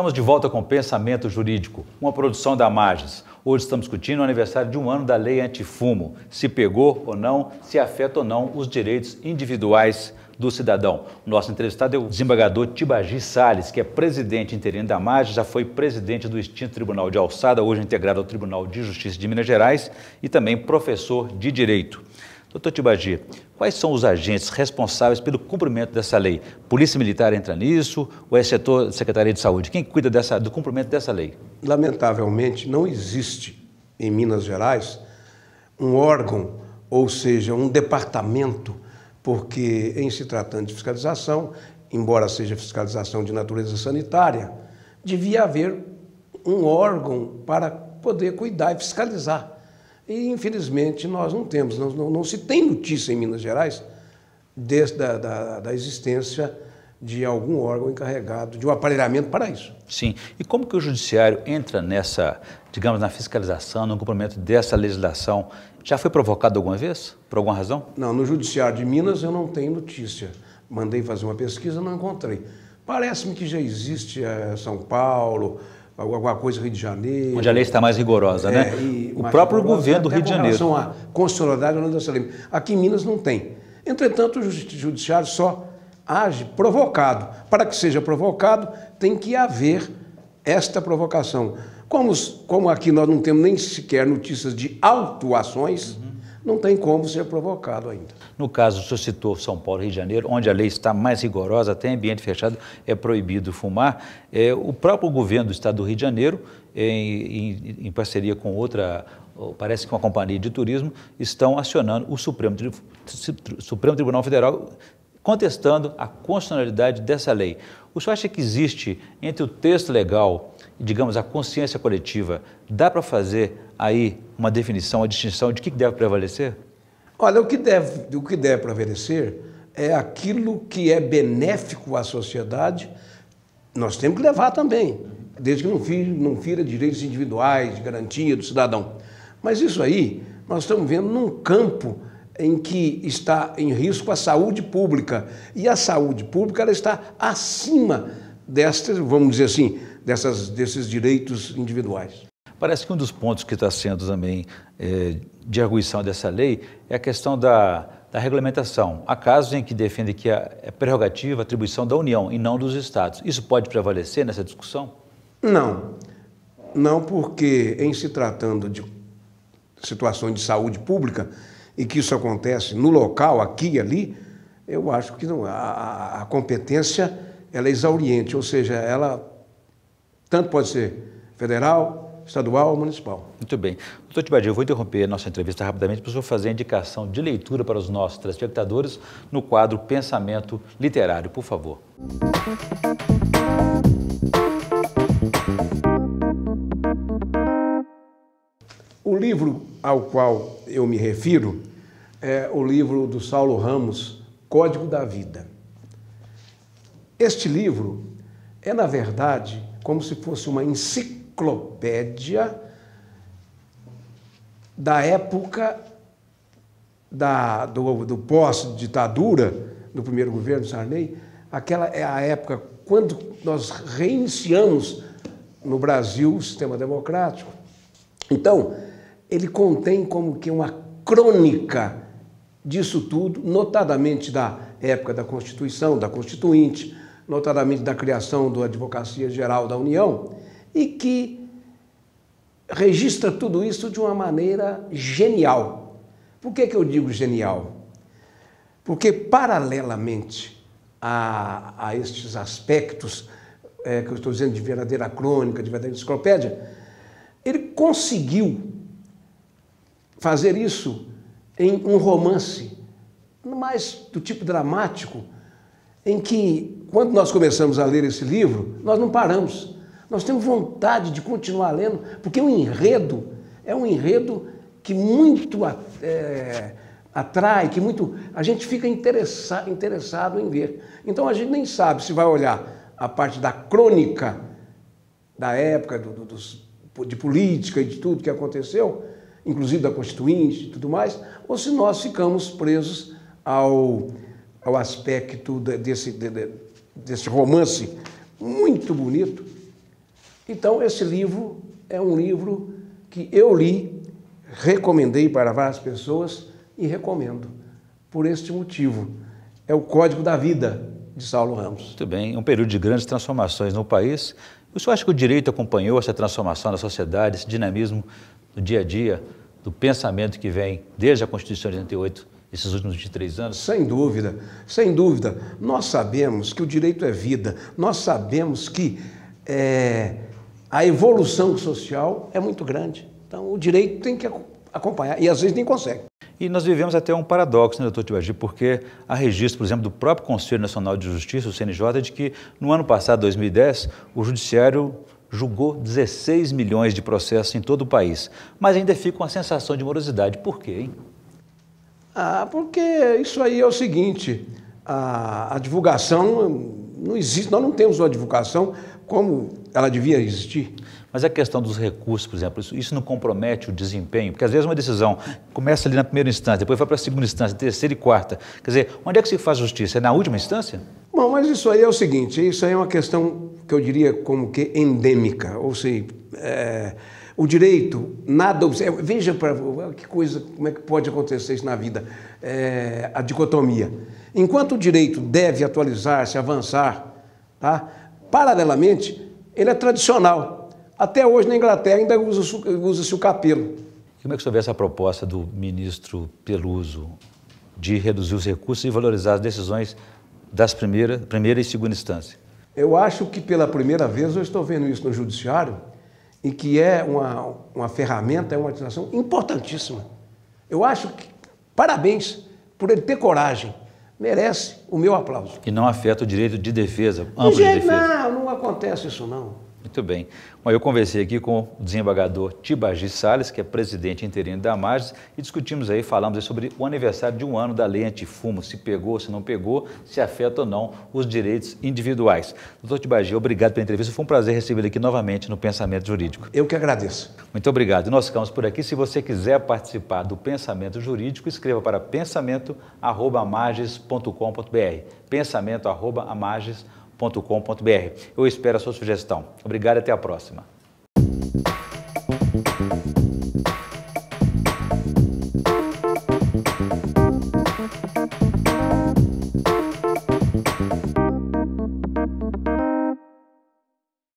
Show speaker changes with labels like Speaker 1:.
Speaker 1: Estamos de volta com Pensamento Jurídico, uma produção da Magis. Hoje estamos discutindo o aniversário de 1 ano da Lei Antifumo, se pegou ou não, se afeta ou não os direitos individuais do cidadão. O nosso entrevistado é o desembargador Tibagi Salles, que é presidente interino da Magis, já foi presidente do extinto Tribunal de Alçada, hoje integrado ao Tribunal de Justiça de Minas Gerais e também professor de Direito. Doutor Tibagi, quais são os agentes responsáveis pelo cumprimento dessa lei? Polícia Militar entra nisso ou é setor Secretaria de Saúde? Quem cuida do cumprimento dessa lei?
Speaker 2: Lamentavelmente, não existe em Minas Gerais um órgão, ou seja, um departamento, porque em se tratando de fiscalização, embora seja fiscalização de natureza sanitária, devia haver um órgão para poder cuidar e fiscalizar. E, infelizmente, nós não temos, não se tem notícia em Minas Gerais da existência de algum órgão encarregado de um aparelhamento para isso.
Speaker 1: Sim. E como que o Judiciário entra nessa, digamos, na fiscalização, no cumprimento dessa legislação? Já foi provocado alguma vez, por alguma razão?
Speaker 2: Não, no Judiciário de Minas eu não tenho notícia. Mandei fazer uma pesquisa, não encontrei. Parece-me que já existe São Paulo, alguma coisa Rio de Janeiro.
Speaker 1: Onde a lei está mais rigorosa, né? O próprio governo do Rio de Janeiro.
Speaker 2: Com relação à constitucionalidade ou não dessa lei. Aqui em Minas não tem. Entretanto, o Judiciário só age provocado. Para que seja provocado, tem que haver esta provocação. Como aqui nós não temos nem sequer notícias de autuações, não tem como ser provocado ainda.
Speaker 1: No caso, o senhor citou São Paulo e Rio de Janeiro, onde a lei está mais rigorosa, até em ambiente fechado é proibido fumar. O próprio governo do estado do Rio de Janeiro, em parceria com outra, parece que uma companhia de turismo, estão acionando o Supremo Tribunal Federal contestando a constitucionalidade dessa lei. O senhor acha que existe entre o texto legal e, digamos, a consciência coletiva, dá para fazer aí uma definição, uma distinção de que deve prevalecer?
Speaker 2: Olha, o que deve prevalecer é aquilo que é benéfico à sociedade, nós temos que levar também, desde que não fira direitos individuais, de garantia do cidadão. Mas isso aí, nós estamos vendo num campo em que está em risco a saúde pública. E a saúde pública ela está acima vamos dizer assim, desses direitos individuais.
Speaker 1: Parece que um dos pontos que está sendo também de arguição dessa lei é a questão da regulamentação. Há casos em que defende que é prerrogativa, atribuição da União e não dos Estados. Isso pode prevalecer nessa discussão?
Speaker 2: Não, porque em se tratando de situações de saúde pública, e que isso acontece no local, aqui e ali, eu acho que não, a competência ela é exauriente, ou seja, ela tanto pode ser federal, estadual ou municipal.
Speaker 1: Muito bem. Doutor Tibagi, eu vou interromper a nossa entrevista rapidamente para o senhor fazer a indicação de leitura para os nossos telespectadores no quadro Pensamento Literário, por favor.
Speaker 2: O livro ao qual eu me refiro é o livro do Saulo Ramos, Código da Vida. Este livro é, na verdade, como se fosse uma enciclopédia da época do pós-ditadura, do primeiro governo Sarney. Aquela é a época quando nós reiniciamos no Brasil o sistema democrático. Então, ele contém como que uma crônica disso tudo, notadamente da época da Constituição, da Constituinte, notadamente da criação da Advocacia Geral da União, e que registra tudo isso de uma maneira genial. Por que eu digo genial? Porque, paralelamente a estes aspectos que eu estou dizendo de verdadeira crônica, de verdadeira enciclopédia, ele conseguiu fazer isso em um romance, mais do tipo dramático, em que, quando nós começamos a ler esse livro, nós não paramos. Nós temos vontade de continuar lendo, porque o enredo é um enredo que muito atrai, que muito a gente fica interessado em ver. Então, a gente nem sabe se vai olhar a parte da crônica da época, de política e de tudo que aconteceu, inclusive da Constituinte e tudo mais, ou se nós ficamos presos ao aspecto desse romance muito bonito, Então, esse livro é um livro que eu li, recomendei para várias pessoas e recomendo, por este motivo. É o Código da Vida, de Saulo Ramos.
Speaker 1: Muito bem, um período de grandes transformações no país. O senhor acha que o direito acompanhou essa transformação na sociedade, esse dinamismo do dia a dia, do pensamento que vem desde a Constituição de 88, esses últimos 23 anos?
Speaker 2: Sem dúvida, sem dúvida. Nós sabemos que o direito é vida, nós sabemos que a evolução social é muito grande. Então, o direito tem que acompanhar, e às vezes nem consegue.
Speaker 1: E nós vivemos até um paradoxo, né, doutor Tibagi, porque há registro, por exemplo, do próprio Conselho Nacional de Justiça, o CNJ, de que no ano passado, 2010, o Judiciário julgou 16 milhões de processos em todo o país. Mas ainda fica uma sensação de morosidade. Por quê, hein?
Speaker 2: Porque isso aí é o seguinte, a divulgação não existe, nós não temos uma divulgação como ela devia existir.
Speaker 1: Mas a questão dos recursos, por exemplo, isso não compromete o desempenho? Porque às vezes uma decisão começa ali na primeira instância, depois vai para a segunda instância, terceira e quarta. Quer dizer, onde é que se faz justiça? É na última instância?
Speaker 2: Bom, mas isso aí é o seguinte, isso aí é uma questão que eu diria como que endêmica, ou seja, o direito, nada observa. Veja que coisa, como é que pode acontecer isso na vida, a dicotomia. Enquanto o direito deve atualizar-se, avançar, tá? Paralelamente, ele é tradicional. Até hoje na Inglaterra ainda usa-se o capelo.
Speaker 1: E como é que o senhor vê essa proposta do ministro Peluso de reduzir os recursos e valorizar as decisões das primeira e segunda instância?
Speaker 2: Eu acho que pela primeira vez eu estou vendo isso no Judiciário e que é uma ferramenta, é uma utilização importantíssima. Eu acho que, parabéns por ele ter coragem, merece o meu aplauso.
Speaker 1: E não afeta o direito de defesa, amplo de defesa?
Speaker 2: Não acontece isso não.
Speaker 1: Muito bem. Bom, eu conversei aqui com o desembargador Tibagi Salles, que é presidente interino da Mages, e discutimos aí, falamos aí sobre o aniversário de um ano da lei antifumo, se pegou, se não pegou, se afeta ou não os direitos individuais. Doutor Tibagi, obrigado pela entrevista, foi um prazer recebê-lo aqui novamente no Pensamento Jurídico.
Speaker 2: Eu que agradeço.
Speaker 1: Muito obrigado. Nós ficamos por aqui. Se você quiser participar do Pensamento Jurídico, escreva para pensamento@amages.com.br, pensamento@amages.com.br. Eu espero a sua sugestão. Obrigado e até a próxima.